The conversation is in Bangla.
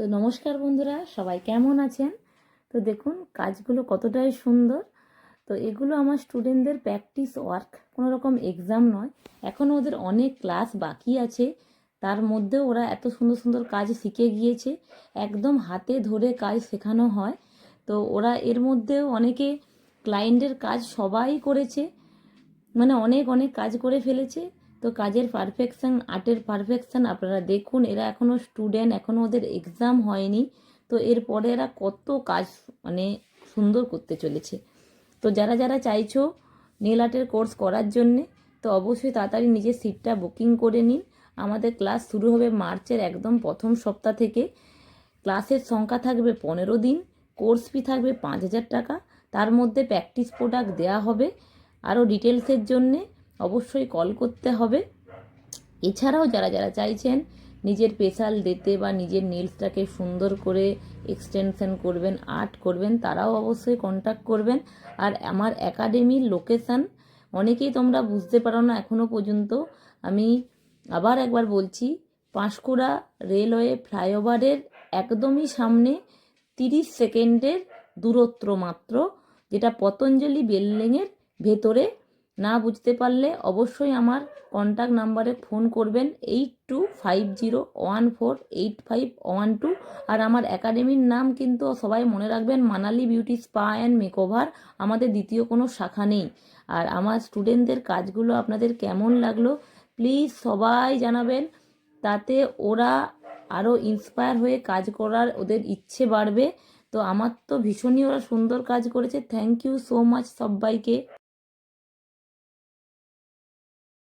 তো নমস্কার বন্ধুরা, সবাই কেমন আছেন? তো দেখুন কাজগুলো কতটাই সুন্দর। তো এগুলো আমার স্টুডেন্টদের প্র্যাকটিস ওয়ার্ক, কোনো রকম এক্সাম নয়। এখনও ওদের অনেক ক্লাস বাকি আছে, তার মধ্যেও ওরা এত সুন্দর সুন্দর কাজ শিখে গিয়েছে। একদম হাতে ধরে কাজ শেখানো হয়। তো ওরা এর মধ্যেও অনেকে ক্লায়েন্টের কাজ সবাই করেছে, মানে অনেক অনেক কাজ করে ফেলেছে। তো কাজের পারফেকশান, আর্টের পারফেকশান আপনারা দেখুন। এরা এখনও স্টুডেন্ট, এখনও ওদের এক্সাম হয়নি। তো এরপরে এরা কত কাজ মানে সুন্দর করতে চলেছে। তো যারা যারা চাইছো নেল আর্টের কোর্স করার জন্যে, তো অবশ্যই তাড়াতাড়ি নিজের সিটটা বুকিং করে নিন। আমাদের ক্লাস শুরু হবে মার্চের একদম প্রথম সপ্তাহ থেকে। ক্লাসের সংখ্যা থাকবে 15 দিন, কোর্স ফি থাকবে 5,000 টাকা। তার মধ্যে প্র্যাকটিস প্রোডাক্ট দেওয়া হবে। আরও ডিটেলসের জন্যে অবশ্যই কল করতে হবে। এছাড়াও যারা যারা চাইছেন নিজের স্পেশাল ডেতে বা নিজের নেলসটাকে সুন্দর করে এক্সটেনশন করবেন, আর্ট করবেন, তারাও অবশ্যই কন্ট্যাক্ট করবেন। আর আমার একাডেমির লোকেশান অনেকেই তোমরা বুঝতে পারো না এখনও পর্যন্ত। আমি আবার একবার বলছি, পাঁশকুড়া রেলওয়ে ফ্লাইওভারের একদমই সামনে, 30 সেকেন্ডের দূরত্ব মাত্র, যেটা পতঞ্জলি বিল্ডিংয়ের ভেতরে। না বুঝতে পারলে অবশ্যই আমার কন্ট্যাক্ট নাম্বারে ফোন করবেন 8250148512। আর আমার একাডেমির নাম কিন্তু সবাই মনে রাখবেন, Manali beauty spa and makeover. আমাদের দ্বিতীয় কোনো শাখা নেই। আর আমার স্টুডেন্টদের কাজগুলো আপনাদের কেমন লাগলো প্লিজ সবাই জানাবেন, তাতে ওরা আরও ইন্সপায়ার হয়ে কাজ করার ওদের ইচ্ছে বাড়বে। তো আমার তো ভীষণই ওরা সুন্দর কাজ করেছে। থ্যাংক ইউ সো মাচ সবাইকে।